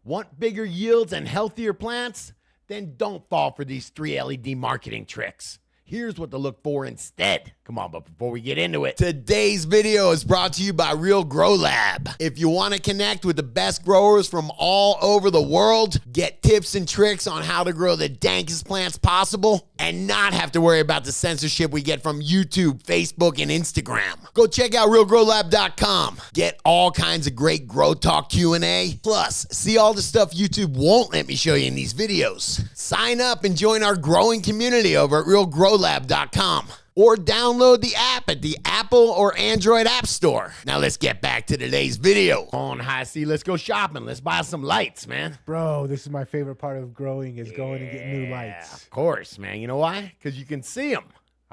Want bigger yields and healthier plants? Then don't fall for these 3 LED marketing tricks. Here's what to look for instead. Come on, but before we get into it, today's video is brought to you by Real Grow Lab. If you want to connect with the best growers from all over the world, get tips and tricks on how to grow the dankest plants possible, and not have to worry about the censorship we get from YouTube, Facebook, and Instagram. Go check out realgrowlab.com. Get all kinds of great Grow Talk Q&A. Plus, see all the stuff YouTube won't let me show you in these videos. Sign up and join our growing community over at realgrowlab.com. Or download the app at the Apple or Android App Store. Now let's get back to today's video. On High C, let's go shopping. Let's buy some lights, man. Bro, this is my favorite part of growing is going and getting new lights. Of course, man. You know why? Because you can see them.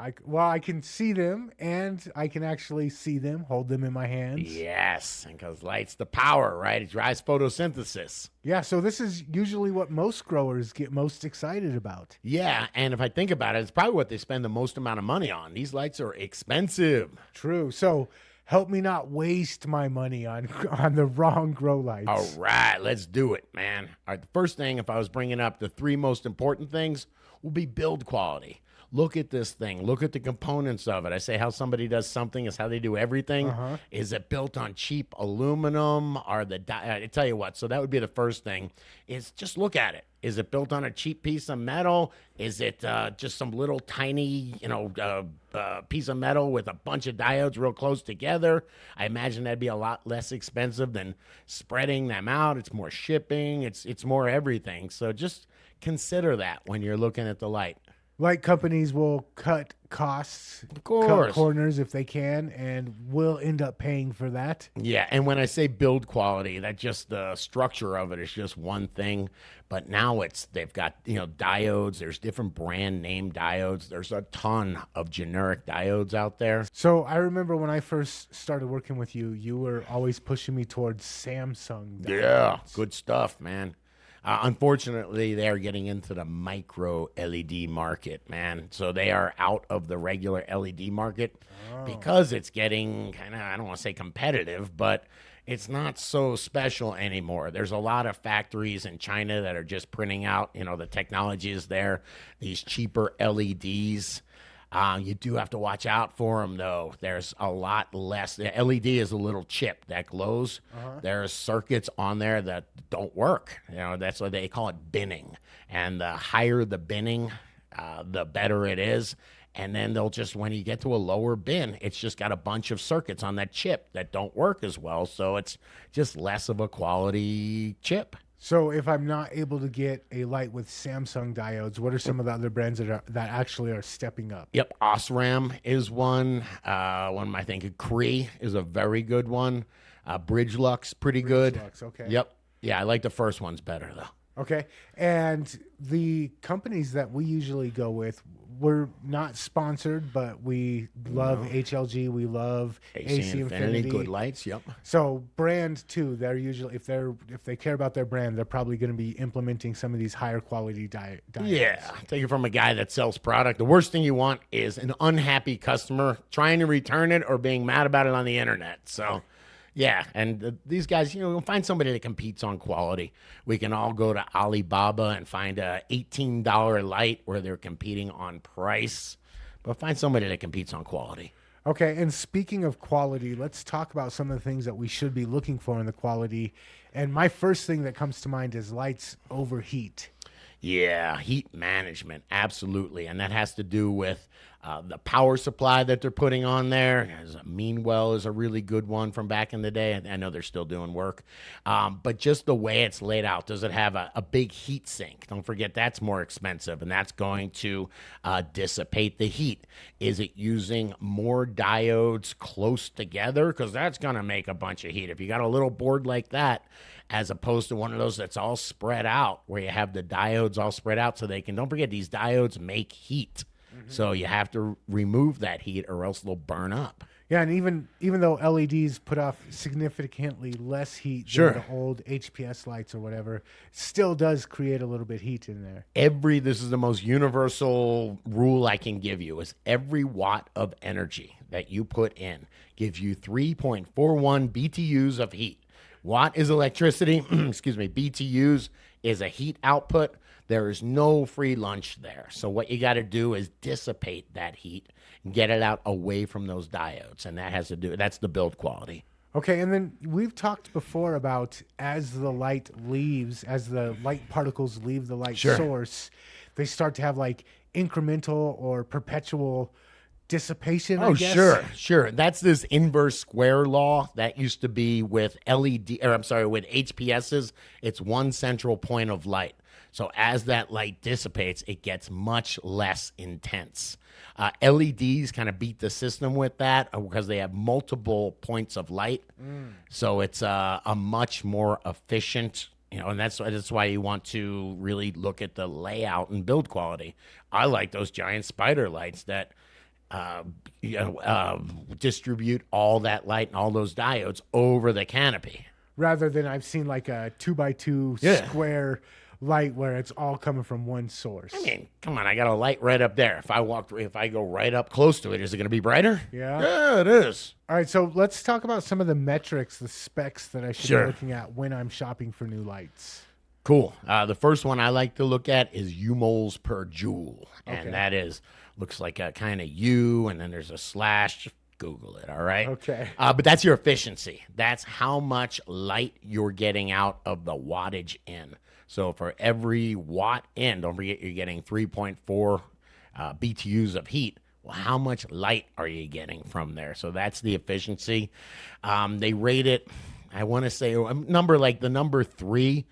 I can see them, and I can actually see them, hold them in my hands. Yes, and because light's the power, right? It drives photosynthesis. Yeah, so this is usually what most growers get most excited about. Yeah, and if I think about it, it's probably what they spend the most amount of money on. These lights are expensive. True. So help me not waste my money on the wrong grow lights. All right, let's do it, man. All right, the first thing, if I was bringing up the 3 most important things, will be build quality. Look at this thing. Look at the components of it. I say how somebody does something is how they do everything. Is it built on cheap aluminum? I tell you what, so that would be the first thing, is just look at it. Is it built on a cheap piece of metal? Is it just some little tiny, piece of metal with a bunch of diodes real close together? I imagine that'd be a lot less expensive than spreading them out. It's more shipping. It's more everything. So just consider that when you're looking at the light. Light companies will cut costs, of course, cut corners if they can, and will end up paying for that. Yeah, and when I say build quality, that just the structure of it is just one thing. But now they've got diodes. There's different brand name diodes. There's a ton of generic diodes out there. So I remember when I first started working with you, you were always pushing me towards Samsung diodes. Yeah, good stuff, man. Unfortunately, they are getting into the micro LED market, man. So they are out of the regular LED market because it's getting kind of, I don't want to say competitive, but it's not so special anymore. There's a lot of factories in China that are just printing out, the technology is there, these cheaper LEDs. You do have to watch out for them, though. There's a lot less. The LED is a little chip that glows. There's circuits on there that don't work. That's why they call it binning. And the higher the binning, the better it is. And then they'll just, when you get to a lower bin, it's just got a bunch of circuits on that chip that don't work as well. So it's just less of a quality chip. So if I'm not able to get a light with Samsung diodes, what are some of the other brands that actually are stepping up? Yep, Osram is one. I think Cree is a very good one. Bridgelux, pretty good. Bridgelux, okay. Yep. Yeah, I like the first ones better, though. Okay. And the companies that we usually go with, we're not sponsored, but we love HLG. We love AC Infinity. Good lights. Yep. So brand too. They're usually if they care about their brand, they're probably going to be implementing some of these higher quality diodes. Yeah. Take it from a guy that sells product. The worst thing you want is an unhappy customer trying to return it or being mad about it on the internet. So. Yeah, and these guys, we'll find somebody that competes on quality. We can all go to Alibaba and find a $18 light where they're competing on price, but find somebody that competes on quality. Okay, and speaking of quality, let's talk about some of the things that we should be looking for in the quality. And my first thing that comes to mind is lights overheat. Yeah, heat management, absolutely. And that has to do with the power supply that they're putting on there. Meanwell is a really good one from back in the day. I know they're still doing work. But just the way it's laid out, does it have a big heat sink? Don't forget that's more expensive, and that's going to dissipate the heat. Is it using more diodes close together? Because that's going to make a bunch of heat. If you got a little board like that, as opposed to one of those that's all spread out, where you have the diodes all spread out so they can, don't forget, these diodes make heat. So you have to remove that heat or else they'll burn up. Yeah, and even though LEDs put off significantly less heat than the old HPS lights or whatever, it still does create a little bit of heat in there. This is the most universal rule I can give you, is every watt of energy that you put in gives you 3.41 BTUs of heat. Watt is electricity. Excuse me. BTUs is a heat output. There is no free lunch there. So what you got to do is dissipate that heat and get it out away from those diodes. And that has to do, that's the build quality. Okay, and then we've talked before about as the light leaves, as the light particles leave the light source, they start to have like incremental or perpetual dissipation. Oh, I guess. sure. That's this inverse square law that used to be with with HPSs. It's one central point of light. So as that light dissipates, it gets much less intense. LEDs kind of beat the system with that because they have multiple points of light. So it's a much more efficient, and that's why you want to really look at the layout and build quality. I like those giant spider lights that distribute all that light and all those diodes over the canopy. Rather than I've seen like a 2x2 square light where it's all coming from one source. I mean, come on, I got a light right up there. If I go right up close to it, is it going to be brighter? Yeah, it is. All right, so let's talk about some of the metrics, the specs that I should be looking at when I'm shopping for new lights. Cool. The first one I like to look at is U-moles per joule, and that looks like a kind of U, and then there's a slash. Just Google it, all right? Okay. But that's your efficiency. That's how much light you're getting out of the wattage in. So for every watt in, don't forget you're getting 3.4 BTUs of heat. Well, how much light are you getting from there? So that's the efficiency. They rate it, I want to say, the number three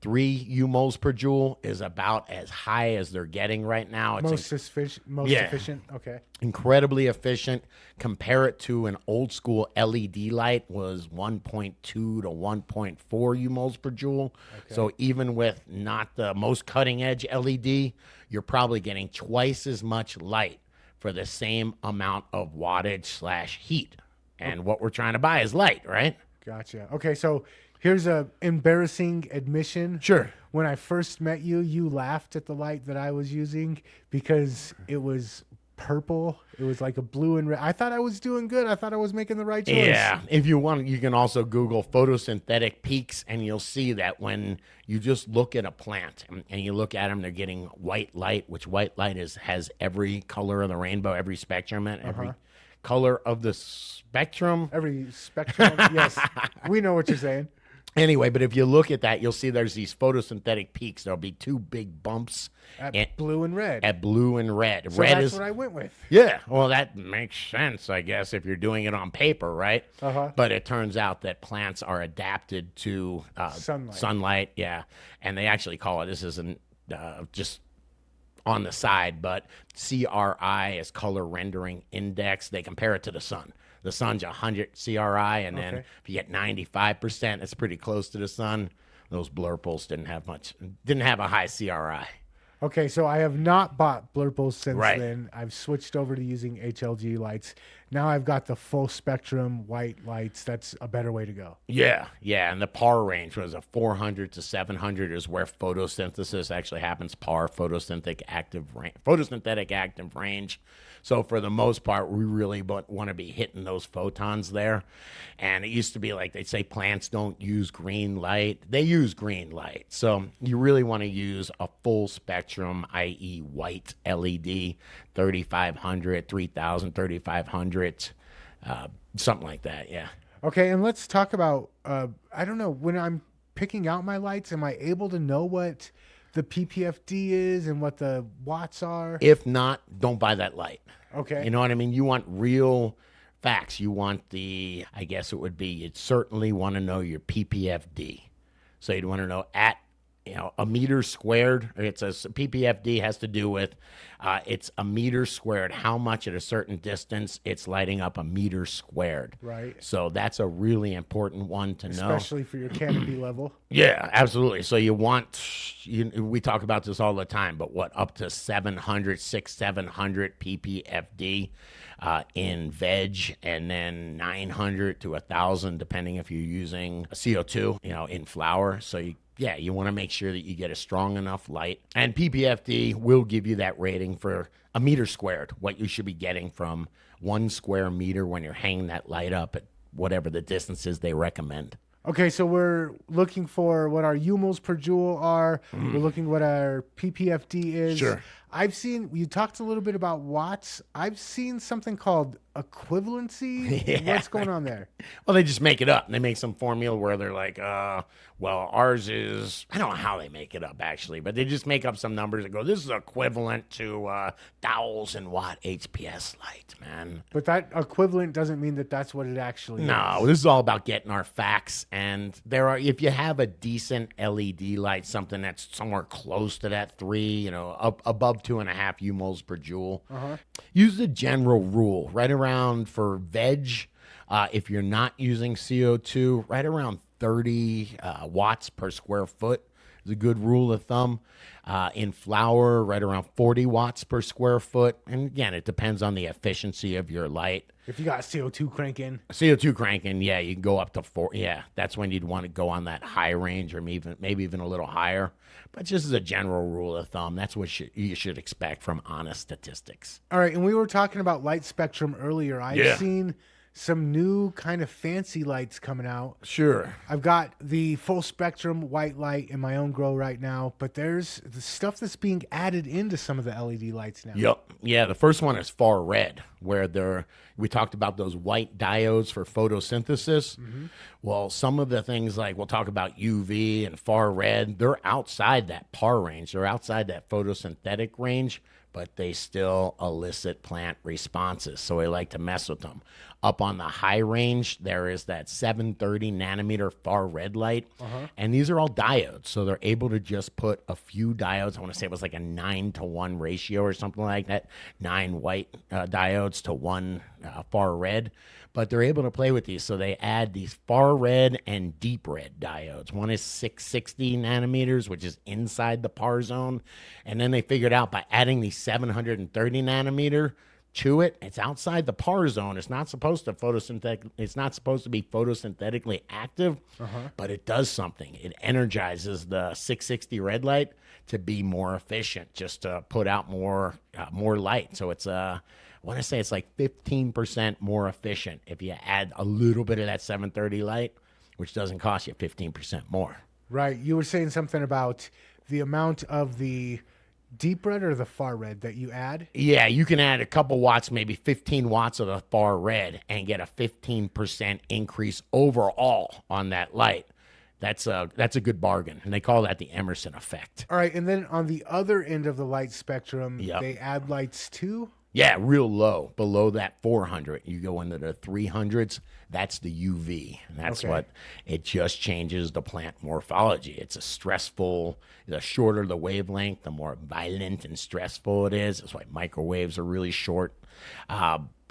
U-moles per joule is about as high as they're getting right now. It's efficient. Okay. Incredibly efficient. Compare it to an old school LED light was 1.2 to 1.4 U-moles per joule. Okay. So even with not the most cutting edge LED, you're probably getting twice as much light for the same amount of wattage/heat. And what we're trying to buy is light, right? Gotcha. Okay, so here's a embarrassing admission. Sure. When I first met you, you laughed at the light that I was using because it was purple. It was like a blue and red. I thought I was doing good. I thought I was making the right choice. Yeah. If you want, you can also Google photosynthetic peaks, and you'll see that when you just look at a plant and you look at them, they're getting white light, which white light has every color of the rainbow, every spectrum, and every color of the spectrum. Every spectrum. Yes. We know what you're saying. Anyway, but if you look at that, you'll see there's these photosynthetic peaks. There'll be two big bumps at blue and red. At blue and red. So that's what I went with. Yeah, well, that makes sense, I guess, if you're doing it on paper, right? But it turns out that plants are adapted to sunlight. Yeah, and they actually call it. This isn't just on the side, but CRI is color rendering index. They compare it to the sun. The sun's 100 CRI, and then if you get 95%, it's pretty close to the sun. Those blurples didn't have a high CRI. Okay, so I have not bought blurples since then. I've switched over to using HLG lights. Now I've got the full spectrum white lights. That's a better way to go. Yeah, and the PAR range was a 400 to 700 is where photosynthesis actually happens. PAR, photosynthetic active range. So for the most part, we really want to be hitting those photons there. And it used to be like they'd say plants don't use green light. They use green light. So you really want to use a full spectrum, i.e. white LED, 3500, 3000, 3500, something like that, yeah. Okay, and let's talk about, I don't know, when I'm picking out my lights, am I able to know what the PPFD is and what the watts are? If not, don't buy that light. Okay. You know what I mean? You want real facts. You want you'd certainly want to know your PPFD. So you'd want to know a meter squared. PPFD has to do with it's a meter squared, how much at a certain distance it's lighting up a meter squared. Right. So that's a really important one to know. Especially for your canopy level. Yeah, absolutely. So we talk about this all the time, but up to 700 PPFD in veg, and then 900 to 1,000, depending if you're using CO2, in flower. So you want to make sure that you get a strong enough light. And PPFD will give you that rating for a meter squared, what you should be getting from 1 square meter when you're hanging that light up at whatever the distance is they recommend. Okay, so we're looking for what our UMOs per joule are. We're looking what our PPFD is. Sure. I've seen, you talked a little bit about watts. I've seen something called equivalency. Yeah. What's going on there? Well, they just make it up. They make some formula where they're like, well, ours is, I don't know how they make it up actually, but they just make up some numbers and go, this is equivalent to 1,000 watt HPS light, man. But that equivalent doesn't mean that that's what it actually is. No, this is all about getting our facts. And there are, if you have a decent LED light, something that's somewhere close to that 3, up above 2.5 UMols per joule, use the general rule right around for veg. If you're not using CO2, right around 30 watts per square foot is a good rule of thumb. In flower, right around 40 watts per square foot. And again, it depends on the efficiency of your light. If you got CO2 cranking, yeah, you can go up to 4. Yeah, that's when you'd want to go on that high range or maybe even a little higher. But just as a general rule of thumb, that's what you should expect from honest statistics. All right, and we were talking about light spectrum earlier. I've seen some new kind of fancy lights coming out. Sure. I've got the full spectrum white light in my own grow right now, but there's the stuff that's being added into some of the LED lights now. Yep. Yeah, the first one is far red, where we talked about those white diodes for photosynthesis. Well, some of the things like we'll talk about UV and far red, they're outside that PAR range. They're outside that photosynthetic range, but they still elicit plant responses. So we like to mess with them. Up on the high range, there is that 730 nanometer far red light. And these are all diodes. So they're able to just put a few diodes. I want to say it was like a 9-to-1 ratio or something like that. 9 white diodes to 1 far red. But they're able to play with these. So they add these far red and deep red diodes. One is 660 nanometers, which is inside the PAR zone. And then they figured out by adding these 730 nanometer to it, it's outside the PAR zone. It's not supposed to It's not supposed to be photosynthetically active, but it does something. It energizes the 660 red light to be more efficient, just to put out more light. So it's I want to say it's like 15% more efficient if you add a little bit of that 730 light, which doesn't cost you 15% more. Right. You were saying something about the amount of the deep red or the far red that you add? Yeah, you can add a couple watts, maybe 15 watts of the far red and get a 15% increase overall on that light. That's a good bargain, and they call that the Emerson effect. All right, and then on the other end of the light spectrum, they add lights too? Yeah, real low, below that 400. You go into the 300s, that's the UV. And that's what, it just changes the plant morphology. It's the shorter the wavelength, the more violent and stressful it is. That's why microwaves are really short.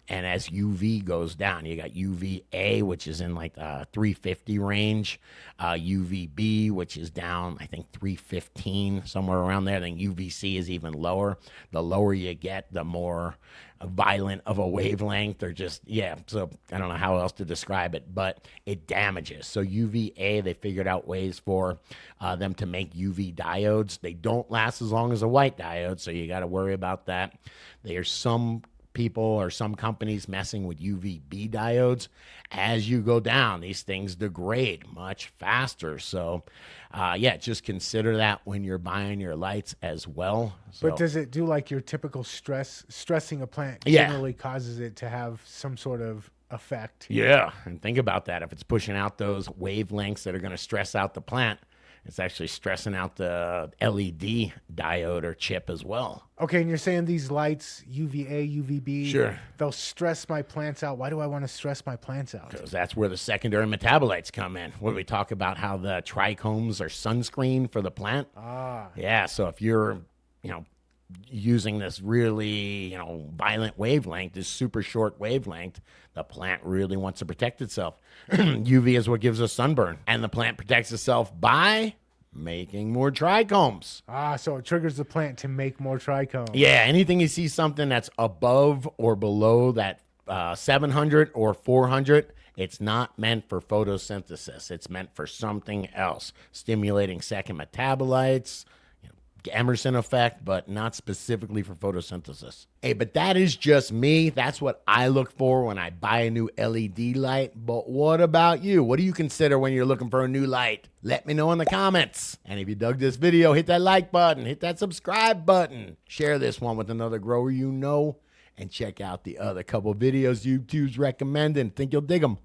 And as UV goes down, you got UVA, which is in like the 350 range, UVB, which is down, I think 315, somewhere around there. I think UVC is even lower. The lower you get, the more violent of a wavelength, or just, so I don't know how else to describe it, but it damages. So UVA, they figured out ways for them to make UV diodes. They don't last as long as a white diode, so you got to worry about that. There's some people or some companies messing with UVB diodes. As you go down, these things degrade much faster. So, just consider that when you're buying your lights as well. So, but does it do like your typical stressing a plant generally causes it to have some sort of effect? Yeah, and think about that. If it's pushing out those wavelengths that are going to stress out the plant, it's actually stressing out the LED diode or chip as well. Okay, and you're saying these lights, UVA, UVB, they'll stress my plants out. Why do I want to stress my plants out? Because that's where the secondary metabolites come in. When we talk about how the trichomes are sunscreen for the plant. Yeah, so if you're, using this really, violent wavelength, this super short wavelength, the plant really wants to protect itself. UV is what gives us sunburn. And the plant protects itself by making more trichomes. So it triggers the plant to make more trichomes. Yeah, anything you see something that's above or below that 700 or 400, it's not meant for photosynthesis. It's meant for something else, stimulating second metabolites, Emerson effect, but not specifically for photosynthesis. Hey, but that is just me. That's what I look for when I buy a new LED light. But what about you? What do you consider when you're looking for a new light? Let me know in the comments. And if you dug this video, hit that like button, hit that subscribe button, share this one with another grower you know, and check out the other couple videos YouTube's recommending. Think you'll dig them.